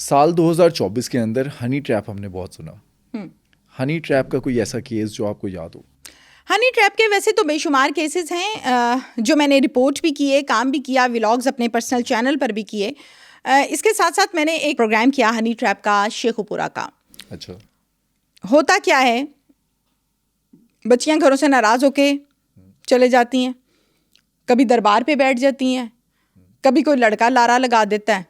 سال 2024 کے اندر honey trap ہم نے بہت سنا. ہنی ٹریپ کا کوئی ایسا کیس جو آپ کو یاد ہو؟ ہنی ٹریپ کے ویسے تو بے شمار کیسز ہیں جو میں نے رپورٹ بھی کیے, کام بھی کیا, ولاگز اپنے پرسنل چینل پر بھی کیے. اس کے ساتھ ساتھ میں نے ایک پروگرام کیا ہنی ٹریپ کا, شیخو پورہ کا. اچھا, ہوتا کیا ہے, بچیاں گھروں سے ناراض ہو کے چلے جاتی ہیں, کبھی دربار پہ بیٹھ جاتی ہیں, کبھی کوئی لڑکا لارا لگا دیتا ہے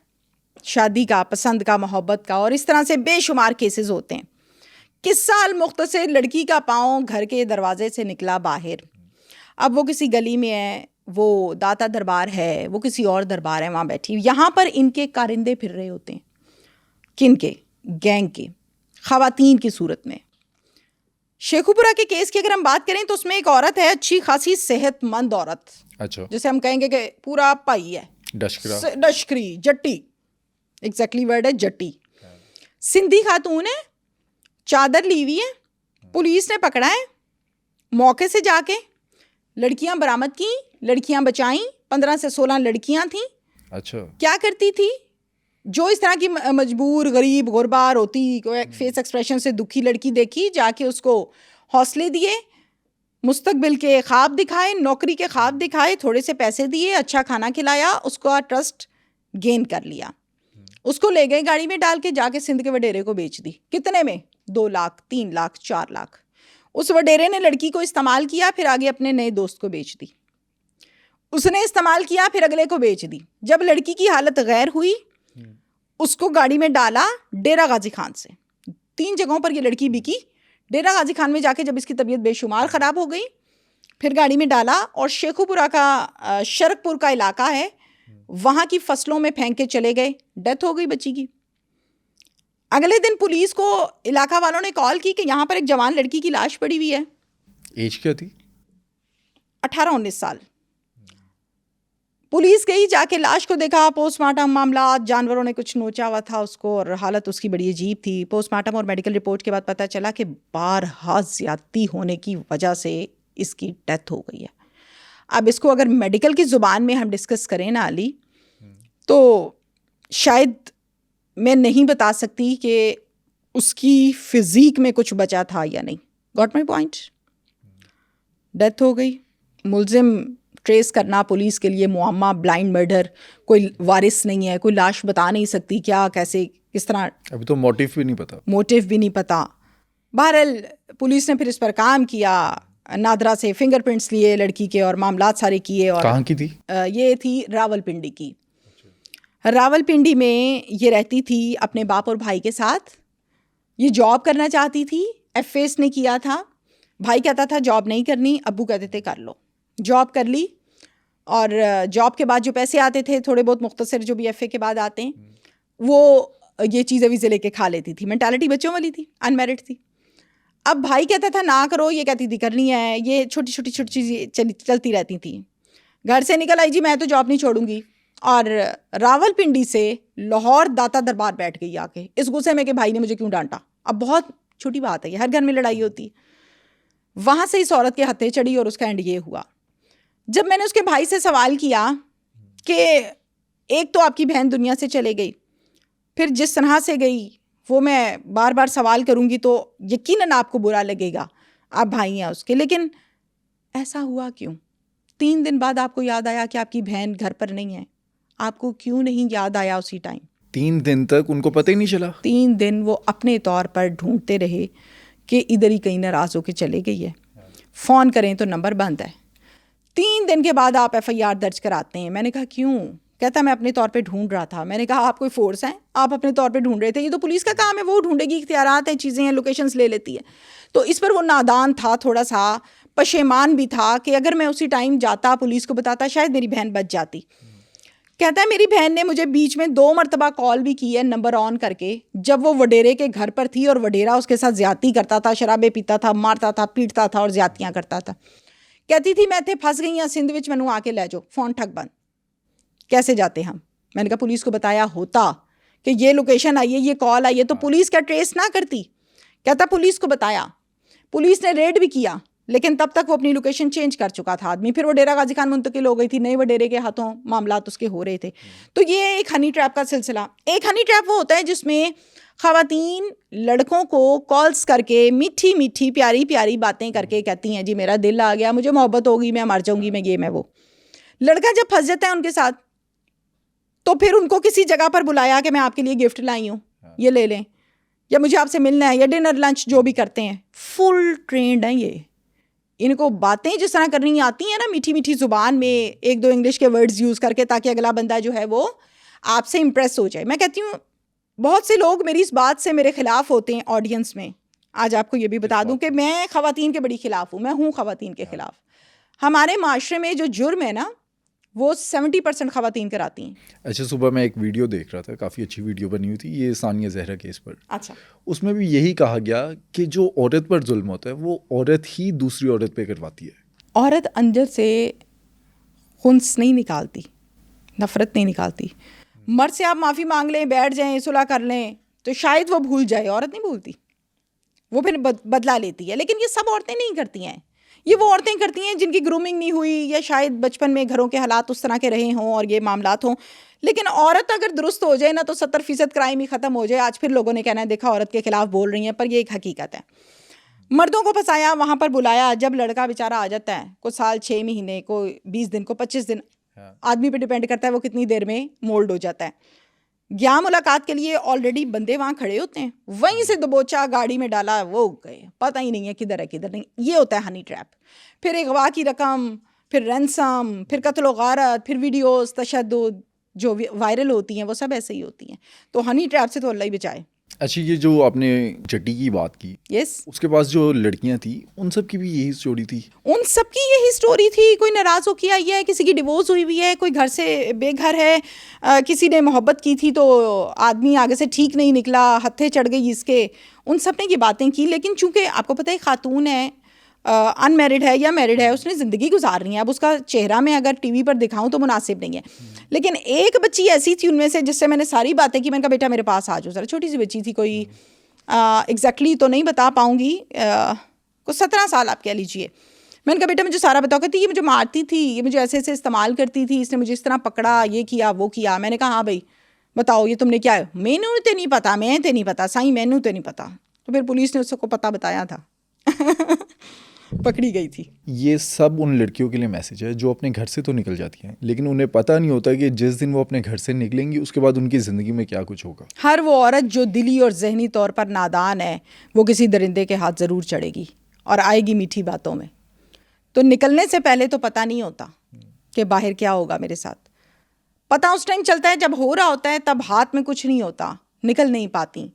شادی کا, پسند کا, محبت کا, اور اس طرح سے بے شمار کیسز ہوتے ہیں. قصہ المختصر, لڑکی کا پاؤں گھر کے دروازے سے نکلا باہر. اب وہ کسی گلی میں ہے, وہ داتا دربار ہے, وہ کسی اور دربار ہے, وہاں بیٹھی. یہاں پر ان کے کارندے پھر رہے ہوتے ہیں. کن کے؟ گینگ کے, خواتین کی صورت میں. شیخو پورہ کے کیس کی اگر ہم بات کریں تو اس میں ایک عورت ہے, اچھی خاصی صحت مند عورت, اچھا, جسے ہم کہیں گے کہ پورا پائی ہے, ڈشکری, جٹی, ایگزیکٹلی ورڈ ہے جٹی. سندھی خاتون ہے, چادر لی ہوئی ہے, پولیس نے پکڑا ہے, موقع سے جا کے لڑکیاں برآمد کی, لڑکیاں بچائیں. 15 سے 16 لڑکیاں تھیں. اچھا, کیا کرتی تھی, جو اس طرح کی مجبور, غریب, غربار ہوتی, فیس ایکسپریشن سے دکھی لڑکی دیکھی, جا کے اس کو حوصلے دیے, مستقبل کے خواب دکھائے, نوکری کے خواب دکھائے, تھوڑے سے پیسے دیے, اچھا کھانا کھلایا, اس کو ٹرسٹ گین کر لیا. اس کو لے گئے گاڑی میں ڈال کے, جا کے سندھ کے وڈیرے کو بیچ دی. کتنے میں؟ 2 لاکھ, 3 لاکھ, 4 لاکھ. اس وڈیرے نے لڑکی کو استعمال کیا, پھر آگے اپنے نئے دوست کو بیچ دی. اس نے استعمال کیا, پھر اگلے کو بیچ دی. جب لڑکی کی حالت غیر ہوئی, اس کو گاڑی میں ڈالا ڈیرہ غازی خان سے. 3 جگہوں پر یہ لڑکی بکی. ڈیرہ غازی خان میں جا کے جب اس کی طبیعت بے شمار خراب ہو گئی, پھر گاڑی میں ڈالا اور شیخو پورہ کا شرک پور کا علاقہ ہے, وہاں کی فصلوں میں پھینک کے چلے گئے. ڈیتھ ہو گئی بچی کی. اگلے دن پولیس کو علاقہ والوں نے کال کی کہ یہاں پر ایک جوان لڑکی کی لاش پڑی ہوئی ہے. ایج کیا تھی؟ 18-19 سال. پولیس گئی, جا کے لاش کو دیکھا, پوسٹ مارٹم معاملات, جانوروں نے کچھ نوچا ہوا تھا اس کو, اور حالت اس کی بڑی عجیب تھی. پوسٹ مارٹم اور میڈیکل رپورٹ کے بعد پتہ چلا کہ بارہا زیادتی ہونے کی وجہ سے اس کی ڈیتھ ہو گئی ہے. اب اس کو اگر میڈیکل کی زبان میں ہم ڈسکس کریں نا علی, تو شاید میں نہیں بتا سکتی کہ اس کی فزیک میں کچھ بچا تھا یا نہیں. Got my point. ڈیتھ ہو گئی. ملزم ٹریس کرنا پولیس کے لیے معمہ, بلائنڈ مرڈر, کوئی وارث نہیں ہے, کوئی لاش بتا نہیں سکتی کیا, کیسے, کس طرح. ابھی تو موٹیو بھی نہیں پتا. موٹیو بھی نہیں پتا. بہرحال پولیس نے پھر اس پر کام کیا, نادرا سے فنگر پرنٹس لیے لڑکی کے, اور معاملات سارے کیے. اور کہاں کی تھی یہ؟ تھی راول پنڈی کی. راول پنڈی میں یہ رہتی تھی اپنے باپ اور بھائی کے ساتھ. یہ جاب کرنا چاہتی تھی, ایف ایس نے کیا تھا. بھائی کہتا تھا جاب نہیں کرنی, ابو کہتے تھے کر لو. جاب کر لی, اور جاب کے بعد جو پیسے آتے تھے تھوڑے بہت مختصر, جو بھی ایف اے کے بعد آتے ہیں, وہ یہ چیزیں ویزے لے کے کھا لیتی تھی. مینٹالٹی بچوں والی تھی, ان میرڈ تھی. اب بھائی کہتا تھا نہ کرو, یہ کہتی تھی کرنی ہے. یہ چھوٹی چھوٹی چیزیں چلتی رہتی تھیں. گھر سے نکل آئی, جی میں تو جاب نہیں چھوڑوں گی, اور راول پنڈی سے لاہور داتا دربار بیٹھ گئی آ کے, اس غصے میں کہ بھائی نے مجھے کیوں ڈانٹا. اب بہت چھوٹی بات ہے, یہ ہر گھر میں لڑائی ہوتی. وہاں سے اس عورت کے ہتھے چڑھی, اور اس کا اینڈ یہ ہوا. جب میں نے اس کے بھائی سے سوال کیا کہ ایک تو آپ کی بہن دنیا سے چلے گئی, پھر جس طرح سے گئی وہ میں بار بار سوال کروں گی تو یقیناً آپ کو برا لگے گا, آپ بھائی ہیں اس کے, لیکن ایسا ہوا کیوں؟ 3 دن بعد آپ کو یاد آیا کہ آپ کی بہن گھر پر نہیں ہے. آپ کو کیوں نہیں یاد آیا اسی ٹائم؟ 3 دن تک ان کو پتہ ہی نہیں چلا. 3 دن وہ اپنے طور پر ڈھونڈتے رہے کہ ادھر ہی کہیں ناراض ہو کے چلے گئی ہے. فون کریں تو نمبر بند ہے. 3 دن کے بعد آپ ایف آئی آر درج کراتے ہیں. میں نے کہا کیوں؟ کہتا میں اپنے طور پہ ڈھونڈ رہا تھا. میں نے کہا آپ کوئی فورس ہیں, آپ اپنے طور پہ ڈھونڈ رہے تھے, یہ تو پولیس کا کام ہے, وہ ڈھونڈے گی, اختیارات ہیں, چیزیں ہیں, لوکیشنز لے لیتی ہے. تو اس پر وہ نادان تھا, تھوڑا سا پشیمان بھی تھا کہ اگر میں اسی ٹائم جاتا, پولیس کو بتاتا, شاید میری بہن بچ جاتی. کہتا ہے میری بہن نے مجھے بیچ میں 2 مرتبہ کال بھی کی ہے نمبر آن کر کے, جب وہ وڈیرے کے گھر پر تھی اور وڈیرا اس کے ساتھ زیادتی کرتا تھا, شرابیں پیتا تھا, مارتا تھا, پیٹتا تھا اور زیادتیاں کرتا تھا. کہتی تھی میں اتنے پھنس گئی ہوں سندھ وچ, مینوں آ کے لے جاؤ. فون ٹھک بند. کیسے جاتے ہم؟ میں نے کہا پولیس کو بتایا ہوتا کہ یہ لوکیشن آئی ہے, یہ کال آئی ہے, تو پولیس کیا ٹریس نہ کرتی؟ کہتا پولیس کو بتایا, پولیس نے ریڈ بھی کیا, لیکن تب تک وہ اپنی لوکیشن چینج کر چکا تھا آدمی. پھر وہ ڈیرہ غازی خان منتقل ہو گئی تھی, نئے وڈیرے کے ہاتھوں معاملات اس کے ہو رہے تھے. تو یہ ایک ہنی ٹریپ کا سلسلہ. ایک ہنی ٹریپ وہ ہوتا ہے جس میں خواتین لڑکوں کو کالز کر کے میٹھی میٹھی پیاری پیاری باتیں کر کے کہتی ہیں جی میرا دل آ گیا, مجھے محبت ہوگی, میں مر جاؤں گی, میں یہ میں وہ. لڑکا جب پھنس جاتا ہے ان کے ساتھ تو پھر ان کو کسی جگہ پر بلایا کہ میں آپ کے لیے گفٹ لائی ہوں, یہ لے لیں, یا مجھے آپ سے ملنا ہے, یا ڈنر لنچ جو بھی کرتے ہیں. فل ٹرینڈ ہیں یہ. ان کو باتیں جس طرح کرنی آتی ہیں نا میٹھی میٹھی زبان میں, ایک دو انگلش کے ورڈز یوز کر کے, تاکہ اگلا بندہ جو ہے وہ آپ سے امپریس ہو جائے. میں کہتی ہوں بہت سے لوگ میری اس بات سے میرے خلاف ہوتے ہیں آڈینس میں. آج آپ کو یہ بھی بتا دوں کہ میں خواتین کے بڑی خلاف ہوں, میں ہوں خواتین کے خلاف. ہمارے معاشرے میں جو جرم ہے نا وہ 70% خواتین کراتی ہیں. اچھا, صبح میں ایک ویڈیو دیکھ رہا تھا, کافی اچھی ویڈیو بنی ہوئی تھی, یہ ثانیہ زہرا کیس پر. اچھا, اس میں بھی یہی کہا گیا کہ جو عورت پر ظلم ہوتا ہے وہ عورت ہی دوسری عورت پہ کرواتی ہے. عورت اندر سے خنس نہیں نکالتی, نفرت نہیں نکالتی. مرد سے آپ معافی مانگ لیں, بیٹھ جائیں, صلح کر لیں تو شاید وہ بھول جائے. عورت نہیں بھولتی, وہ پھر بدلا لیتی ہے. لیکن یہ سب عورتیں نہیں کرتی ہیں. یہ وہ عورتیں کرتی ہیں جن کی گرومنگ نہیں ہوئی, یا شاید بچپن میں گھروں کے حالات اس طرح کے رہے ہوں اور یہ معاملات ہوں. لیکن عورت اگر درست ہو جائے نا تو 70% کرائم ہی ختم ہو جائے. آج پھر لوگوں نے کہنا ہے دیکھا عورت کے خلاف بول رہی ہیں, پر یہ ایک حقیقت ہے. مردوں کو پھنسایا, وہاں پر بلایا, جب لڑکا بیچارہ آ جاتا ہے, کوئی سال 6 مہینے, کوئی 20 دن, کوئی 25 دن, آدمی پہ ڈیپینڈ کرتا ہے وہ کتنی دیر میں مولڈ ہو جاتا ہے. گیا ملاقات کے لیے, آلریڈی بندے وہاں کھڑے ہوتے ہیں, وہیں سے دبوچا گاڑی میں ڈالا, وہ گئے, پتہ ہی نہیں ہے کدھر ہے کدھر نہیں. یہ ہوتا ہے ہنی ٹریپ. پھر اغوا کی رقم, پھر رینسم, پھر قتل و غارت, پھر ویڈیوز تشدد جو وائرل ہوتی ہیں وہ سب ایسے ہی ہوتی ہیں. تو ہنی ٹریپ سے تو اللہ ہی بچائے. اچھا, یہ جو آپ نے چٹی کی بات کی, یس, اس کے پاس جو لڑکیاں تھیں ان سب کی بھی یہی اسٹوری تھی. ان سب کی یہی اسٹوری تھی. کوئی ناراض ہو کے آئی ہے, کسی کی ڈیورس ہوئی ہوئی ہے, کوئی گھر سے بے گھر ہے, کسی نے محبت کی تھی تو آدمی آگے سے ٹھیک نہیں نکلا, ہتھے چڑھ گئی اس کے. ان سب نے یہ باتیں کی. لیکن چونکہ آپ کو پتہ ہے خاتون ہے, ان میرڈ ہے یا میرڈ ہے, اس نے زندگی گزارنی ہے. اب اس کا چہرہ میں اگر ٹی وی پر دکھاؤں تو مناسب نہیں ہے. لیکن ایک بچی ایسی تھی ان میں سے جس سے میں نے ساری باتیں کی. میں نے کہا بیٹا میرے پاس آ جاؤ ذرا. چھوٹی سی بچی تھی, کوئی ایگزیکٹلی تو نہیں بتا پاؤں گی, کوئی 17 سال آپ کہہ لیجیے. میں نے کہا بیٹا مجھے سارا بتاؤ. کہتی یہ مجھے مارتی تھی, یہ مجھے ایسے ایسے استعمال کرتی تھی, اس نے مجھے اس طرح پکڑا, یہ کیا وہ کیا. میں نے کہا ہاں بھائی بتاؤ یہ تم نے کیا ہے. مینوں تے نہیں پتا, میں تے نہیں پتا سائیں, مینوں تے نہیں پتا. تو پھر پولیس نے اس کو پتہ بتایا تھا, پکڑی گئی تھی. یہ سب ان لڑکیوں کے لیے میسج ہے جو اپنے گھر سے تو نکل جاتی ہیں, لیکن انہیں پتہ نہیں ہوتا کہ جس دن وہ اپنے گھر سے نکلیں گی اس کے بعد ان کی زندگی میں کیا کچھ ہوگا. ہر وہ عورت جو دلی اور ذہنی طور پر نادان ہے وہ کسی درندے کے ہاتھ ضرور چڑھے گی اور آئے گی میٹھی باتوں میں. تو نکلنے سے پہلے تو پتہ نہیں ہوتا کہ باہر کیا ہوگا میرے ساتھ. پتہ اس ٹائم چلتا ہے جب ہو رہا ہوتا ہے, تب ہاتھ میں کچھ نہیں ہوتا, نکل نہیں پاتی.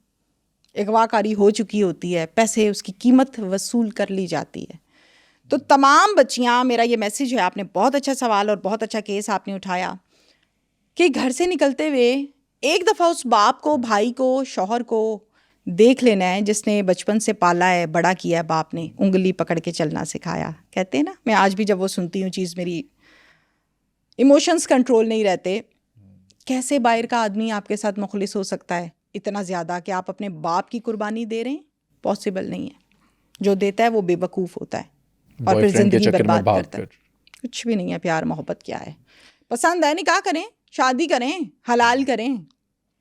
اغوا کاری ہو چکی ہوتی ہے, پیسے اس کی قیمت وصول کر لی جاتی ہے. تو تمام بچیاں, میرا یہ میسیج ہے, آپ نے بہت اچھا سوال اور بہت اچھا کیس آپ نے اٹھایا کہ گھر سے نکلتے ہوئے ایک دفعہ اس باپ کو, بھائی کو, شوہر کو دیکھ لینا ہے جس نے بچپن سے پالا ہے, بڑا کیا ہے باپ نے, انگلی پکڑ کے چلنا سکھایا. کہتے ہیں نا, میں آج بھی جب وہ سنتی ہوں چیز, میری ایموشنز کنٹرول نہیں رہتے. کیسے باہر کا آدمی آپ کے ساتھ مخلص ہو سکتا ہے اتنا زیادہ کہ آپ اپنے باپ کی قربانی دے رہے ہیں؟ پاسبل نہیں ہے. جو دیتا ہے وہ بے وقوف ہوتا ہے اور پھر زندگی برباد کرتا ہے. کچھ بھی نہیں ہے. پیار محبت کیا ہے؟ پسند ہے نکاح کریں, شادی کریں, حلال کریں,